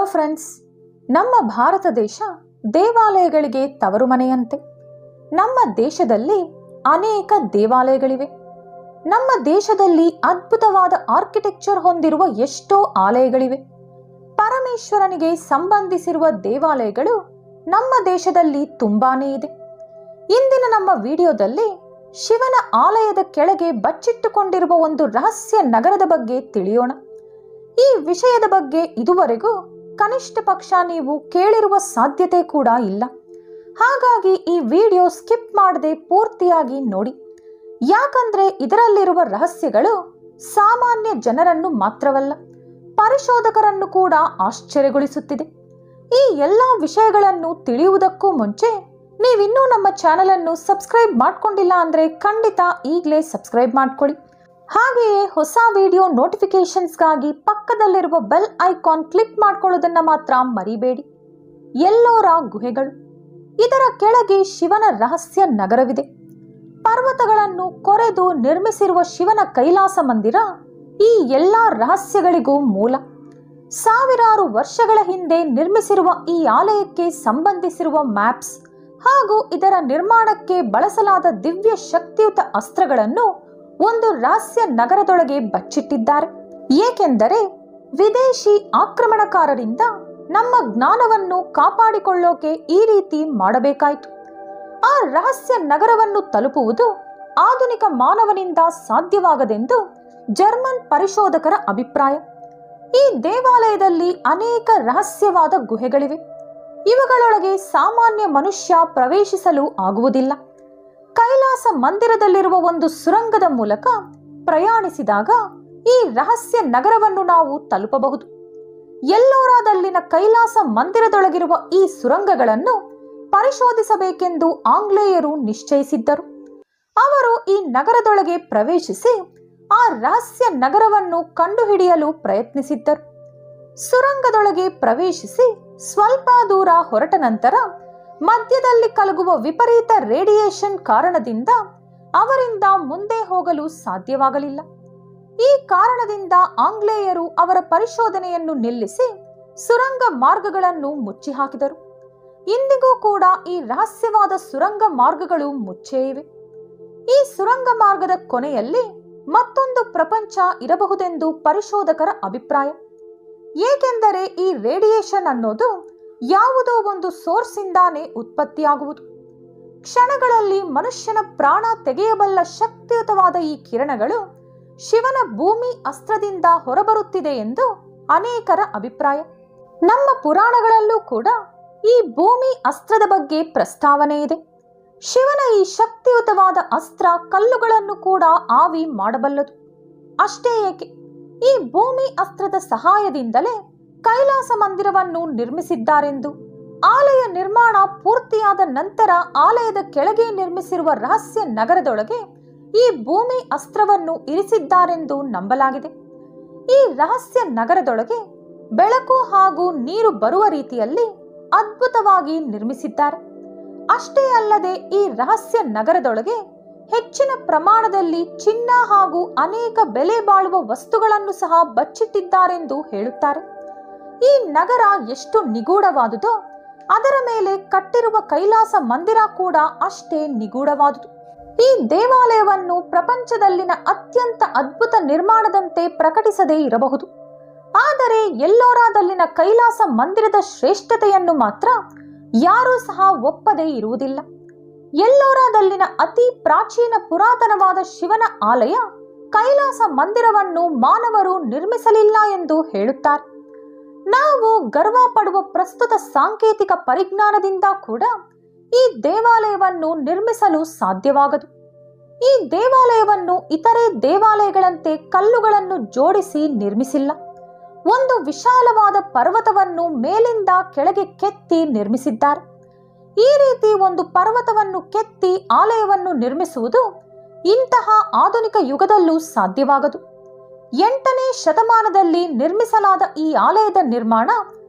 Hello friends, ನಮ್ಮ ಭಾರತ ದೇಶ ದೇವಾಲಯಗಳಿಗೆ ತವರು ಮನೆಯಂತೆ. ನಮ್ಮ ದೇಶದಲ್ಲಿ ಅನೇಕ ದೇವಾಲಯಗಳಿವೆ. ನಮ್ಮ ದೇಶದಲ್ಲಿ ಅದ್ಭುತವಾದ ಆರ್ಕಿಟೆಕ್ಚರ್ ಹೊಂದಿರುವ ಎಷ್ಟೋ ಆಲಯಗಳಿವೆ. ಪರಮೇಶ್ವರನಿಗೆ ಸಂಬಂಧಿಸಿರುವ ದೇವಾಲಯಗಳು ನಮ್ಮ ದೇಶದಲ್ಲಿ ತುಂಬಾನೇ ಇದೆ. ಇಂದಿನ ನಮ್ಮ ವಿಡಿಯೋದಲ್ಲಿ ಶಿವನ ಆಲಯದ ಕೆಳಗೆ ಬಚ್ಚಿಟ್ಟುಕೊಂಡಿರುವ ಒಂದು ರಹಸ್ಯ ನಗರದ ಬಗ್ಗೆ ತಿಳಿಯೋಣ. ಈ ವಿಷಯದ ಬಗ್ಗೆ ಇದುವರೆಗೂ ಕನಿಷ್ಠ ಪಕ್ಷ ನೀವು ಕೇಳಿರುವ ಸಾಧ್ಯತೆ ಕೂಡ ಇಲ್ಲ. ಹಾಗಾಗಿ ಈ ವಿಡಿಯೋ ಸ್ಕಿಪ್ ಮಾಡದೆ ಪೂರ್ತಿಯಾಗಿ ನೋಡಿ. ಯಾಕಂದ್ರೆ ಇದರಲ್ಲಿರುವ ರಹಸ್ಯಗಳು ಸಾಮಾನ್ಯ ಜನರನ್ನು ಮಾತ್ರವಲ್ಲ, ಪರಿಶೋಧಕರನ್ನು ಕೂಡ ಆಶ್ಚರ್ಯಗೊಳಿಸುತ್ತಿದೆ. ಈ ಎಲ್ಲ ವಿಷಯಗಳನ್ನು ತಿಳಿಯುವುದಕ್ಕೂ ಮುಂಚೆ ನೀವಿನ್ನೂ ನಮ್ಮ ಚಾನೆಲ್ ಅನ್ನು ಸಬ್ಸ್ಕ್ರೈಬ್ ಮಾಡ್ಕೊಂಡಿಲ್ಲ ಅಂದ್ರೆ ಖಂಡಿತ ಈಗಲೇ ಸಬ್ಸ್ಕ್ರೈಬ್ ಮಾಡ್ಕೊಳ್ಳಿ. ಹಾಗೆಯೇ ಹೊಸ ವಿಡಿಯೋ ನೋಟಿಫಿಕೇಶನ್ಸ್ಗಾಗಿ ಪಕ್ಕದಲ್ಲಿರುವ ಬೆಲ್ ಐಕಾನ್ ಕ್ಲಿಕ್ ಮಾಡ್ಕೊಳ್ಳೋದನ್ನ ಮಾತ್ರ ಮರಿಬೇಡಿ. ಎಲ್ಲೋರ ಗುಹೆಗಳು. ಇದರ ಕೆಳಗೆ ಶಿವನ ರಹಸ್ಯ ನಗರವಿದೆ. ಪರ್ವತಗಳನ್ನು ಕೊರೆದು ನಿರ್ಮಿಸಿರುವ ಶಿವನ ಕೈಲಾಸ ಮಂದಿರ ಈ ಎಲ್ಲ ರಹಸ್ಯಗಳಿಗೂ ಮೂಲ. ಸಾವಿರಾರು ವರ್ಷಗಳ ಹಿಂದೆ ನಿರ್ಮಿಸಿರುವ ಈ ಆಲಯಕ್ಕೆ ಸಂಬಂಧಿಸಿರುವ ಮ್ಯಾಪ್ಸ್ ಹಾಗೂ ಇದರ ನಿರ್ಮಾಣಕ್ಕೆ ಬಳಸಲಾದ ದಿವ್ಯ ಶಕ್ತಿಯುತ ಅಸ್ತ್ರಗಳನ್ನು ಒಂದು ರಹಸ್ಯ ನಗರದೊಳಗೆ ಬಚ್ಚಿಟ್ಟಿದ್ದಾರೆ. ಏಕೆಂದರೆ ವಿದೇಶಿ ಆಕ್ರಮಣಕಾರರಿಂದ ನಮ್ಮ ಜ್ಞಾನವನ್ನು ಕಾಪಾಡಿಕೊಳ್ಳೋಕೆ ಈ ರೀತಿ ಮಾಡಬೇಕಾಯಿತು. ಆ ರಹಸ್ಯ ನಗರವನ್ನು ತಲುಪುವುದು ಆಧುನಿಕ ಮಾನವನಿಂದ ಸಾಧ್ಯವಾಗದೆಂದು ಜರ್ಮನ್ ಪರಿಶೋಧಕರ ಅಭಿಪ್ರಾಯ. ಈ ದೇವಾಲಯದಲ್ಲಿ ಅನೇಕ ರಹಸ್ಯವಾದ ಗುಹೆಗಳಿವೆ. ಇವುಗಳೊಳಗೆ ಸಾಮಾನ್ಯ ಮನುಷ್ಯ ಪ್ರವೇಶಿಸಲು ಆಗುವುದಿಲ್ಲ. ಕೈಲಾಸ ಮಂದಿರದಲ್ಲಿರುವ ಒಂದು ಸುರಂಗದ ಮೂಲಕ ಪ್ರಯಾಣಿಸಿದಾಗ ಈ ರಹಸ್ಯ ನಗರವನ್ನು ನಾವು ತಲುಪಬಹುದು. ಎಲ್ಲೋರಾದಲ್ಲಿನ ಕೈಲಾಸ ಮಂದಿರದೊಳಗಿರುವ ಈ ಸುರಂಗಗಳನ್ನು ಪರಿಶೋಧಿಸಬೇಕೆಂದು ಆಂಗ್ಲೇಯರು ನಿಶ್ಚಯಿಸಿದ್ದರು. ಅವರು ಈ ನಗರದೊಳಗೆ ಪ್ರವೇಶಿಸಿ ಆ ರಹಸ್ಯ ನಗರವನ್ನು ಕಂಡುಹಿಡಿಯಲು ಪ್ರಯತ್ನಿಸಿದ್ದರು. ಸುರಂಗದೊಳಗೆ ಪ್ರವೇಶಿಸಿ ಸ್ವಲ್ಪ ದೂರ ಹೊರಟ ನಂತರ ಮಧ್ಯದಲ್ಲಿ ಕಲಗುವ ವಿಪರೀತ ರೇಡಿಯೇಷನ್ ಕಾರಣದಿಂದ ಅವರಿಂದ ಮುಂದೆ ಹೋಗಲು ಸಾಧ್ಯವಾಗಲಿಲ್ಲ. ಈ ಕಾರಣದಿಂದ ಆಂಗ್ಲೇಯರು ಅವರ ಪರಿಶೋಧನೆಯನ್ನು ನಿಲ್ಲಿಸಿ ಸುರಂಗ ಮಾರ್ಗಗಳನ್ನು ಮುಚ್ಚಿ ಹಾಕಿದರು. ಇಂದಿಗೂ ಕೂಡ ಈ ರಹಸ್ಯವಾದ ಸುರಂಗ ಮಾರ್ಗಗಳು ಮುಚ್ಚೇ ಇವೆ. ಈ ಸುರಂಗ ಮಾರ್ಗದ ಕೊನೆಯಲ್ಲಿ ಮತ್ತೊಂದು ಪ್ರಪಂಚ ಇರಬಹುದೆಂದು ಪರಿಶೋಧಕರ ಅಭಿಪ್ರಾಯ. ಏಕೆಂದರೆ ಈ ರೇಡಿಯೇಷನ್ ಅನ್ನೋದು ಯಾವುದೋ ಒಂದು ಸೋರ್ಸ್ ಇಂದಾನೇ ಉತ್ಪತ್ತಿಯಾಗುವುದು. ಕ್ಷಣಗಳಲ್ಲಿ ಮನುಷ್ಯನ ಪ್ರಾಣ ತೆಗೆಯಬಲ್ಲ ಶಕ್ತಿಯುತವಾದ ಈ ಕಿರಣಗಳು ಶಿವನ ಭೂಮಿ ಅಸ್ತ್ರದಿಂದ ಹೊರಬರುತ್ತಿದೆ ಎಂದು ಅನೇಕರ ಅಭಿಪ್ರಾಯ. ನಮ್ಮ ಪುರಾಣಗಳಲ್ಲೂ ಕೂಡ ಈ ಭೂಮಿ ಅಸ್ತ್ರದ ಬಗ್ಗೆ ಪ್ರಸ್ತಾವನೆ ಇದೆ. ಶಿವನ ಈ ಶಕ್ತಿಯುತವಾದ ಅಸ್ತ್ರ ಕಲ್ಲುಗಳನ್ನು ಕೂಡ ಆವಿ ಮಾಡಬಲ್ಲದು. ಅಷ್ಟೇ ಏಕೆ, ಈ ಭೂಮಿ ಅಸ್ತ್ರದ ಸಹಾಯದಿಂದಲೇ ಕೈಲಾಸ ಮಂದಿರವನ್ನು ನಿರ್ಮಿಸಿದ್ದಾರೆಂದು, ಆಲಯ ನಿರ್ಮಾಣ ಪೂರ್ತಿಯಾದ ನಂತರ ಆಲಯದ ಕೆಳಗೆ ನಿರ್ಮಿಸಿರುವ ರಹಸ್ಯ ನಗರದೊಳಗೆ ಈ ಭೂಮಿ ಅಸ್ತ್ರವನ್ನು ಇರಿಸಿದ್ದಾರೆಂದು ನಂಬಲಾಗಿದೆ. ಈ ರಹಸ್ಯ ನಗರದೊಳಗೆ ಬೆಳಕು ಹಾಗೂ ನೀರು ಬರುವ ರೀತಿಯಲ್ಲಿ ಅದ್ಭುತವಾಗಿ ನಿರ್ಮಿಸಿದ್ದಾರೆ. ಅಷ್ಟೇ ಅಲ್ಲದೆ ಈ ರಹಸ್ಯ ನಗರದೊಳಗೆ ಹೆಚ್ಚಿನ ಪ್ರಮಾಣದಲ್ಲಿ ಚಿನ್ನ ಹಾಗೂ ಅನೇಕ ಬೆಲೆ ಬಾಳುವ ವಸ್ತುಗಳನ್ನು ಸಹ ಬಚ್ಚಿಟ್ಟಿದ್ದಾರೆಂದು ಹೇಳುತ್ತಾರೆ. ಈ ನಗರ ಎಷ್ಟು ನಿಗೂಢವಾದುದೋ ಅದರ ಮೇಲೆ ಕಟ್ಟಿರುವ ಕೈಲಾಸ ಮಂದಿರ ಕೂಡ ಅಷ್ಟೇ ನಿಗೂಢವಾದುದು. ಈ ದೇವಾಲಯವನ್ನು ಪ್ರಪಂಚದಲ್ಲಿನ ಅತ್ಯಂತ ಅದ್ಭುತ ನಿರ್ಮಾಣದಂತೆ ಪ್ರಕಟಿಸದೇ ಇರಬಹುದು, ಆದರೆ ಎಲ್ಲೋರಾದಲ್ಲಿನ ಕೈಲಾಸ ಮಂದಿರದ ಶ್ರೇಷ್ಠತೆಯನ್ನು ಮಾತ್ರ ಯಾರೂ ಸಹ ಒಪ್ಪದೇ ಇರುವುದಿಲ್ಲ. ಎಲ್ಲೋರಾದಲ್ಲಿನ ಅತಿ ಪ್ರಾಚೀನ ಪುರಾತನವಾದ ಶಿವನ ಆಲಯ ಕೈಲಾಸ ಮಂದಿರವನ್ನು ಮಾನವರು ನಿರ್ಮಿಸಲಿಲ್ಲ ಎಂದು ಹೇಳುತ್ತಾರೆ. ನಾವು ಗರ್ವ ಪಡುವ ಪ್ರಸ್ತುತ ಸಾಂಕೇತಿಕ ಪರಿಜ್ಞಾನದಿಂದ ಕೂಡ ಈ ದೇವಾಲಯವನ್ನು ನಿರ್ಮಿಸಲು ಸಾಧ್ಯವಾಗದು. ಈ ದೇವಾಲಯವನ್ನು ಇತರೆ ದೇವಾಲಯಗಳಂತೆ ಕಲ್ಲುಗಳನ್ನು ಜೋಡಿಸಿ ನಿರ್ಮಿಸಿಲ್ಲ. ಒಂದು ವಿಶಾಲವಾದ ಪರ್ವತವನ್ನು ಮೇಲಿಂದ ಕೆಳಗೆ ಕೆತ್ತಿ ನಿರ್ಮಿಸಿದ್ದಾರೆ. ಈ ರೀತಿ ಒಂದು ಪರ್ವತವನ್ನು ಕೆತ್ತಿ ಆಲಯವನ್ನು ನಿರ್ಮಿಸುವುದು ಇಂತಹ ಆಧುನಿಕ ಯುಗದಲ್ಲೂ ಸಾಧ್ಯವಾಗದು. 8ನೇ ಶತಮಾನದಲ್ಲಿ ನಿರ್ಮಿಸಲಾದ ಈ ಆಲಯದ ನಿರ್ಮಾಣ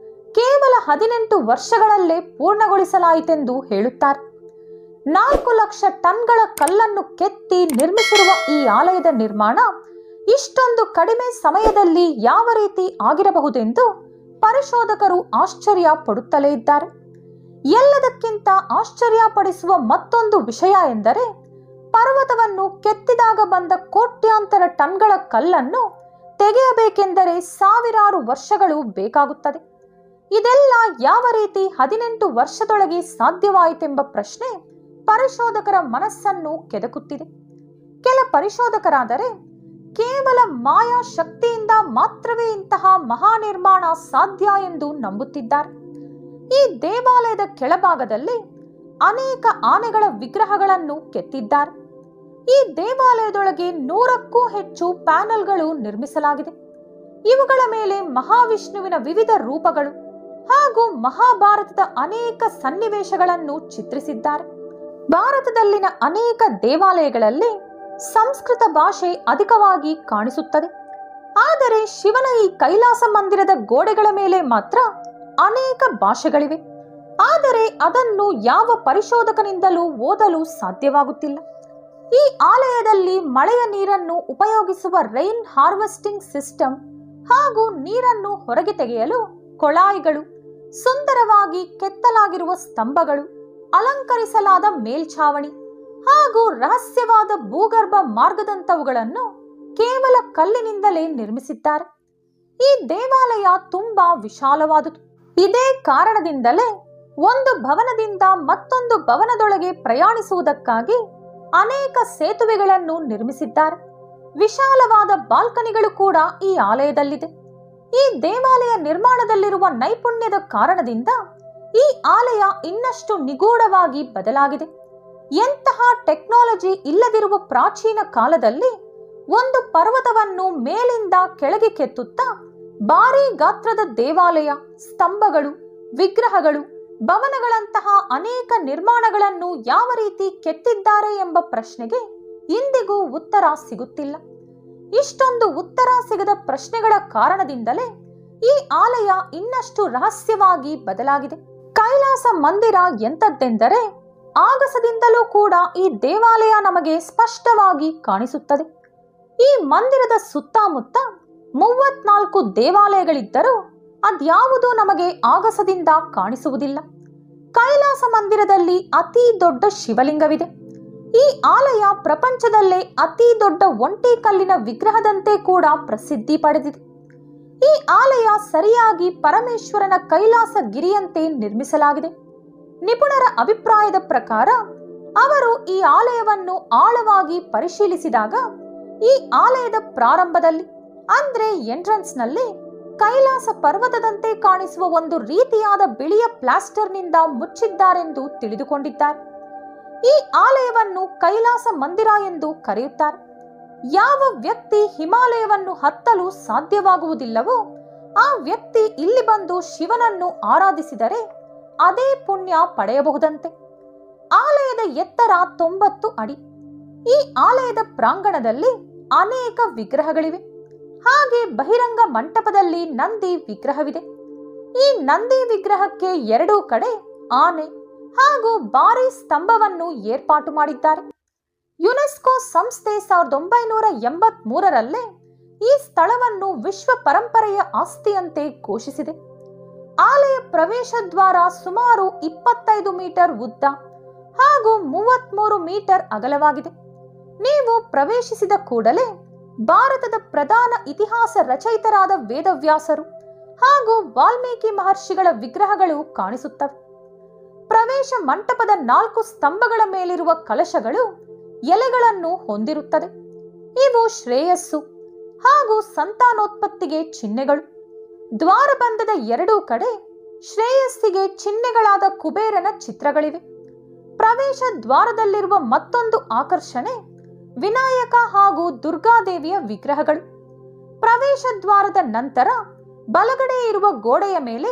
ಕೇವಲ 18 ವರ್ಷಗಳಲ್ಲೇ ಪೂರ್ಣಗೊಳಿಸಲಾಯಿತೆಂದು ಹೇಳುತ್ತಾರೆ. 4 ಲಕ್ಷ ಟನ್ಗಳ ಕಲ್ಲನ್ನು ಕೆತ್ತಿ ನಿರ್ಮಿಸಿರುವ ಈ ಆಲಯದ ನಿರ್ಮಾಣ ಇಷ್ಟೊಂದು ಕಡಿಮೆ ಸಮಯದಲ್ಲಿ ಯಾವ ರೀತಿ ಆಗಿರಬಹುದೆಂದು ಪರಿಶೋಧಕರು ಆಶ್ಚರ್ಯ ಪಡುತ್ತಲೇ ಇದ್ದಾರೆ. ಎಲ್ಲದಕ್ಕಿಂತ ಆಶ್ಚರ್ಯ ಪಡಿಸುವ ಮತ್ತೊಂದು ವಿಷಯ ಎಂದರೆ, ಪರ್ವತವನ್ನು ಕೆತ್ತಿದಾಗ ಬಂದ ಕೋಟ್ಯಾಂತರ ಟನ್ಗಳ ಕಲ್ಲನ್ನು ತೆಗೆಯಬೇಕೆಂದರೆ ಸಾವಿರಾರು ವರ್ಷಗಳು ಬೇಕಾಗುತ್ತದೆ. ಇದೆಲ್ಲ ಯಾವ ರೀತಿ 18 ವರ್ಷದೊಳಗೆ ಸಾಧ್ಯವಾಯಿತೆಂಬ ಪ್ರಶ್ನೆ ಪರಿಶೋಧಕರ ಮನಸ್ಸನ್ನು ಕೆದಕುತ್ತಿದೆ. ಕೆಲ ಪರಿಶೋಧಕರಾದರೆ ಕೇವಲ ಮಾಯಾ ಶಕ್ತಿಯಿಂದ ಮಾತ್ರವೇ ಇಂತಹ ಮಹಾನಿರ್ಮಾಣ ಸಾಧ್ಯ ಎಂದು ನಂಬುತ್ತಿದ್ದಾರೆ. ಈ ದೇವಾಲಯದ ಕೆಳಭಾಗದಲ್ಲಿ ಅನೇಕ ಆನೆಗಳ ವಿಗ್ರಹಗಳನ್ನು ಕೆತ್ತಿದ್ದಾರೆ. ಈ ದೇವಾಲಯದೊಳಗೆ 100ಕ್ಕೂ ಹೆಚ್ಚು ಪ್ಯಾನೆಲ್ಗಳು ನಿರ್ಮಿಸಲಾಗಿದೆ. ಇವುಗಳ ಮೇಲೆ ಮಹಾವಿಷ್ಣುವಿನ ವಿವಿಧ ರೂಪಗಳು ಹಾಗೂ ಮಹಾಭಾರತದ ಅನೇಕ ಸನ್ನಿವೇಶಗಳನ್ನು ಚಿತ್ರಿಸಿದ್ದಾರೆ. ಭಾರತದಲ್ಲಿನ ಅನೇಕ ದೇವಾಲಯಗಳಲ್ಲಿ ಸಂಸ್ಕೃತ ಭಾಷೆ ಅಧಿಕವಾಗಿ ಕಾಣಿಸುತ್ತದೆ. ಆದರೆ ಶಿವನ ಈ ಕೈಲಾಸ ಮಂದಿರದ ಗೋಡೆಗಳ ಮೇಲೆ ಮಾತ್ರ ಅನೇಕ ಭಾಷೆಗಳಿವೆ. ಆದರೆ ಅದನ್ನು ಯಾವ ಪರಿಶೋಧಕನಿಂದಲೂ ಓದಲು ಸಾಧ್ಯವಾಗುತ್ತಿಲ್ಲ. ಈ ಆಲಯದಲ್ಲಿ ಮಳೆಯ ನೀರನ್ನು ಉಪಯೋಗಿಸುವ ರೈನ್ ಹಾರ್ವೆಸ್ಟಿಂಗ್ ಸಿಸ್ಟಮ್ ಹಾಗೂ ನೀರನ್ನು ಹೊರಗೆ ತೆಗೆಯಲು ಕೊಳಾಯಿಗಳು, ಸುಂದರವಾಗಿ ಕೆತ್ತಲಾಗಿರುವ ಸ್ತಂಭಗಳು, ಅಲಂಕರಿಸಲಾದ ಮೇಲ್ಛಾವಣಿ ಹಾಗೂ ರಹಸ್ಯವಾದ ಭೂಗರ್ಭ ಮಾರ್ಗದಂತವುಗಳನ್ನು ಕೇವಲ ಕಲ್ಲಿನಿಂದಲೇ ನಿರ್ಮಿಸಿದ್ದಾರೆ. ಈ ದೇವಾಲಯ ತುಂಬಾ ವಿಶಾಲವಾದುದು. ಇದೇ ಕಾರಣದಿಂದಲೇ ಒಂದು ಭವನದಿಂದ ಮತ್ತೊಂದು ಭವನದೊಳಗೆ ಪ್ರಯಾಣಿಸುವುದಕ್ಕಾಗಿ ಅನೇಕ ಸೇತುವೆಗಳನ್ನು ನಿರ್ಮಿಸಿದ್ದಾರೆ. ವಿಶಾಲವಾದ ಬಾಲ್ಕನಿಗಳು ಕೂಡ ಈ ಆಲಯದಲ್ಲಿದೆ. ಈ ದೇವಾಲಯ ನಿರ್ಮಾಣದಲ್ಲಿರುವ ನೈಪುಣ್ಯದ ಕಾರಣದಿಂದ ಈ ಆಲಯ ಇನ್ನಷ್ಟು ನಿಗೂಢವಾಗಿ ಬದಲಾಗಿದೆ. ಎಂತಹ ಟೆಕ್ನಾಲಜಿ ಇಲ್ಲದಿರುವ ಪ್ರಾಚೀನ ಕಾಲದಲ್ಲಿ ಒಂದು ಪರ್ವತವನ್ನು ಮೇಲಿಂದ ಕೆಳಗೆ ಕೆತ್ತುತ್ತಾ ಭಾರೀ ಗಾತ್ರದ ದೇವಾಲಯ, ಸ್ತಂಭಗಳು, ವಿಗ್ರಹಗಳು, ಭವನಗಳಂತಹ ಅನೇಕ ನಿರ್ಮಾಣಗಳನ್ನು ಯಾವ ರೀತಿ ಕೆತ್ತಿದ್ದಾರೆ ಎಂಬ ಪ್ರಶ್ನೆಗೆ ಇಂದಿಗೂ ಉತ್ತರ ಸಿಗುತ್ತಿಲ್ಲ. ಇಷ್ಟೊಂದು ಉತ್ತರ ಸಿಗದ ಪ್ರಶ್ನೆಗಳ ಕಾರಣದಿಂದಲೇ ಈ ಆಲಯ ಇನ್ನಷ್ಟು ರಹಸ್ಯವಾಗಿ ಬದಲಾಗಿದೆ. ಕೈಲಾಸ ಮಂದಿರ ಎಂಥದ್ದೆಂದರೆ, ಆಗಸದಿಂದಲೂ ಕೂಡ ಈ ದೇವಾಲಯ ನಮಗೆ ಸ್ಪಷ್ಟವಾಗಿ ಕಾಣಿಸುತ್ತದೆ. ಈ ಮಂದಿರದ ಸುತ್ತಮುತ್ತ 34 ದೇವಾಲಯಗಳಿದ್ದರೂ ಅದ್ಯಾವುದೂ ನಮಗೆ ಆಗಸದಿಂದ ಕಾಣಿಸುವುದಿಲ್ಲ. ಕೈಲಾಸ ಮಂದಿರದಲ್ಲಿ ಅತಿ ದೊಡ್ಡ ಶಿವಲಿಂಗವಿದೆ. ಈ ಆಲಯ ಪ್ರಪಂಚದಲ್ಲೇ ಅತಿ ದೊಡ್ಡ ಒಂಟಿ ಕಲ್ಲಿನ ವಿಗ್ರಹದಂತೆ ಕೂಡ ಪ್ರಸಿದ್ಧಿ ಪಡೆದಿದೆ. ಈ ಆಲಯ ಸರಿಯಾಗಿ ಪರಮೇಶ್ವರನ ಕೈಲಾಸ ಗಿರಿಯಂತೆ ನಿರ್ಮಿಸಲಾಗಿದೆ. ನಿಪುಣರ ಅಭಿಪ್ರಾಯದ ಪ್ರಕಾರ ಅವರು ಈ ಆಲಯವನ್ನು ಆಳವಾಗಿ ಪರಿಶೀಲಿಸಿದಾಗ ಈ ಆಲಯದ ಪ್ರಾರಂಭದಲ್ಲಿ ಅಂದ್ರೆ ಎಂಟ್ರನ್ಸ್ ನಲ್ಲಿ ಕೈಲಾಸ ಪರ್ವತದಂತೆ ಕಾಣಿಸುವ ಒಂದು ರೀತಿಯಾದ ಬಿಳಿಯ ಪ್ಲಾಸ್ಟರ್ನಿಂದ ಮುಚ್ಚಿದ್ದಾರೆಂದು ತಿಳಿದುಕೊಂಡಿದ್ದಾರೆ. ಈ ಆಲಯವನ್ನು ಕೈಲಾಸ ಮಂದಿರ ಎಂದು ಕರೆಯುತ್ತಾರೆ. ಯಾವ ವ್ಯಕ್ತಿ ಹಿಮಾಲಯವನ್ನು ಹತ್ತಲು ಸಾಧ್ಯವಾಗುವುದಿಲ್ಲವೋ ಆ ವ್ಯಕ್ತಿ ಇಲ್ಲಿ ಬಂದು ಶಿವನನ್ನು ಆರಾಧಿಸಿದರೆ ಅದೇ ಪುಣ್ಯ ಪಡೆಯಬಹುದಂತೆ. ಆಲಯದ ಎತ್ತರ 90 ಅಡಿ. ಈ ಆಲಯದ ಪ್ರಾಂಗಣದಲ್ಲಿ ಅನೇಕ ವಿಗ್ರಹಗಳಿವೆ. ಹಾಗೆ ಬಹಿರಂಗ ಮಂಟಪದಲ್ಲಿ ನಂದಿ ವಿಗ್ರಹವಿದೆ. ಈ ನಂದಿ ವಿಗ್ರಹಕ್ಕೆ ಎರಡೂ ಕಡೆ ಆನೆ ಹಾಗೂ ಭಾರೀ ಸ್ತಂಭವನ್ನು ಏರ್ಪಾಟು ಮಾಡಿದ್ದಾರೆ. ಯುನೆಸ್ಕೋ ಸಂಸ್ಥೆ 1983ರಲ್ಲೇ ಈ ಸ್ಥಳವನ್ನು ವಿಶ್ವ ಪರಂಪರೆಯ ಆಸ್ತಿಯಂತೆ ಘೋಷಿಸಿದೆ. ಆಲಯ ಪ್ರವೇಶ ದ್ವಾರ ಸುಮಾರು 25 ಮೀಟರ್ ಉದ್ದ ಹಾಗೂ 33 ಮೀಟರ್ ಅಗಲವಾಗಿದೆ. ನೀವು ಪ್ರವೇಶಿಸಿದ ಕೂಡಲೇ ಭಾರತದ ಪ್ರಧಾನ ಇತಿಹಾಸ ರಚಯಿತರಾದ ವೇದವ್ಯಾಸರು ಹಾಗೂ ವಾಲ್ಮೀಕಿ ಮಹರ್ಷಿಗಳ ವಿಗ್ರಹಗಳು ಕಾಣಿಸುತ್ತವೆ. ಪ್ರವೇಶ ಮಂಟಪದ 4 ಸ್ತಂಭಗಳ ಮೇಲಿರುವ ಕಲಶಗಳು ಎಲೆಗಳನ್ನು ಹೊಂದಿರುತ್ತದೆ. ಇವು ಶ್ರೇಯಸ್ಸು ಹಾಗೂ ಸಂತಾನೋತ್ಪತ್ತಿಗೆ ಚಿಹ್ನೆಗಳು. ದ್ವಾರಬಂಧದ ಎರಡೂ ಕಡೆ ಶ್ರೇಯಸ್ಸಿಗೆ ಚಿಹ್ನೆಗಳಾದ ಕುಬೇರನ ಚಿತ್ರಗಳಿವೆ. ಪ್ರವೇಶ ದ್ವಾರದಲ್ಲಿರುವ ಮತ್ತೊಂದು ಆಕರ್ಷಣೆ ವಿನಾಯಕ ಹಾಗೂ ದುರ್ಗಾದೇವಿಯ ವಿಗ್ರಹಗಳು. ಪ್ರವೇಶ ದ್ವಾರದ ನಂತರ ಬಲಗಡೆ ಇರುವ ಗೋಡೆಯ ಮೇಲೆ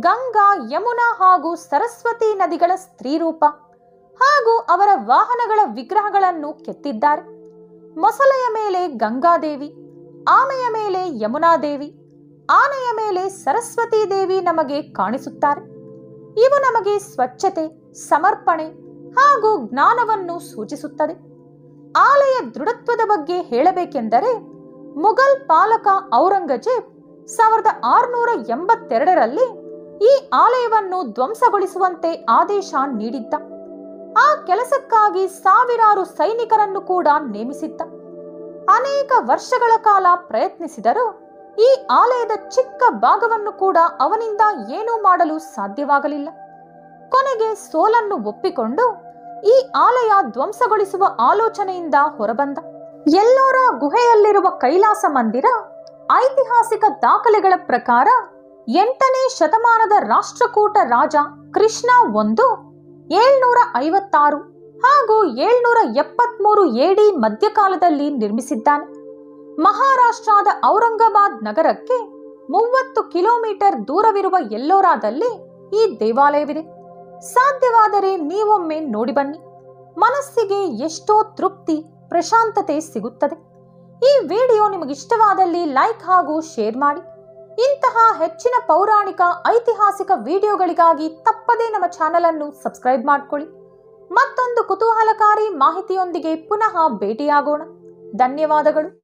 ಗಂಗಾ, ಯಮುನಾ ಹಾಗೂ ಸರಸ್ವತಿ ನದಿಗಳ ಸ್ತ್ರೀರೂಪ ಹಾಗೂ ಅವರ ವಾಹನಗಳ ವಿಗ್ರಹಗಳನ್ನು ಕೆತ್ತಿದ್ದಾರೆ. ಮೊಸಳೆಯ ಮೇಲೆ ಗಂಗಾದೇವಿ, ಆಮೆಯ ಮೇಲೆ ಯಮುನಾದೇವಿ, ಆನೆಯ ಮೇಲೆ ಸರಸ್ವತಿ ದೇವಿ ನಮಗೆ ಕಾಣಿಸುತ್ತಾರೆ. ಇವು ನಮಗೆ ಸ್ವಚ್ಛತೆ, ಸಮರ್ಪಣೆ ಹಾಗೂ ಜ್ಞಾನವನ್ನು ಸೂಚಿಸುತ್ತದೆ. ಆಲಯ ದೃಢತ್ವದ ಬಗ್ಗೆ ಹೇಳಬೇಕೆಂದರೆ ಮುಘಲ್ ಪಾಲಕ ಔರಂಗಜೇಬ್ 1682ರಲ್ಲಿ ಈ ಆಲಯವನ್ನು ಧ್ವಂಸಗೊಳಿಸುವಂತೆ ಆದೇಶ ನೀಡಿದ್ದ. ಆ ಕೆಲಸಕ್ಕಾಗಿ ಸಾವಿರಾರು ಸೈನಿಕರನ್ನು ಕೂಡ ನೇಮಿಸಿದ್ದ. ಅನೇಕ ವರ್ಷಗಳ ಕಾಲ ಪ್ರಯತ್ನಿಸಿದರೂ ಈ ಆಲಯದ ಚಿಕ್ಕ ಭಾಗವನ್ನು ಕೂಡ ಅವನಿಂದ ಏನೂ ಮಾಡಲು ಸಾಧ್ಯವಾಗಲಿಲ್ಲ. ಕೊನೆಗೆ ಸೋಲನ್ನು ಒಪ್ಪಿಕೊಂಡು ಈ ಆಲಯ ಧ್ವಂಸಗೊಳಿಸುವ ಆಲೋಚನೆಯಿಂದ ಹೊರಬಂದ. ಎಲ್ಲೋರ ಗುಹೆಯಲ್ಲಿರುವ ಕೈಲಾಸ ಮಂದಿರ ಐತಿಹಾಸಿಕ ದಾಖಲೆಗಳ ಪ್ರಕಾರ 8ನೇ ಶತಮಾನದ ರಾಷ್ಟ್ರಕೂಟ ರಾಜ ಕೃಷ್ಣ 756 ಹಾಗೂ 773 AD ಮಧ್ಯಕಾಲದಲ್ಲಿ ನಿರ್ಮಿಸಿದ್ದಾನೆ. ಮಹಾರಾಷ್ಟ್ರದ ಔರಂಗಾಬಾದ್ ನಗರಕ್ಕೆ 30 ಕಿಲೋಮೀಟರ್ ದೂರವಿರುವ ಎಲ್ಲೋರಾದಲ್ಲಿ ಈ ದೇವಾಲಯವಿದೆ. ಸಾಧ್ಯವಾದರೆ ನೀವೊಮ್ಮೆ ನೋಡಿ ಬನ್ನಿ. ಮನಸ್ಸಿಗೆ ಎಷ್ಟೋ ತೃಪ್ತಿ, ಪ್ರಶಾಂತತೆ ಸಿಗುತ್ತದೆ. ಈ ವಿಡಿಯೋ ನಿಮಗಿಷ್ಟವಾದಲ್ಲಿ ಲೈಕ್ ಹಾಗೂ ಶೇರ್ ಮಾಡಿ. ಇಂತಹ ಹೆಚ್ಚಿನ ಪೌರಾಣಿಕ ಐತಿಹಾಸಿಕ ವಿಡಿಯೋಗಳಿಗಾಗಿ ತಪ್ಪದೇ ನಮ್ಮ ಚಾನೆಲ್ ಅನ್ನು ಸಬ್ಸ್ಕ್ರೈಬ್ ಮಾಡಿಕೊಳ್ಳಿ. ಮತ್ತೊಂದು ಕುತೂಹಲಕಾರಿ ಮಾಹಿತಿಯೊಂದಿಗೆ ಪುನಃ ಭೇಟಿಯಾಗೋಣ. ಧನ್ಯವಾದಗಳು.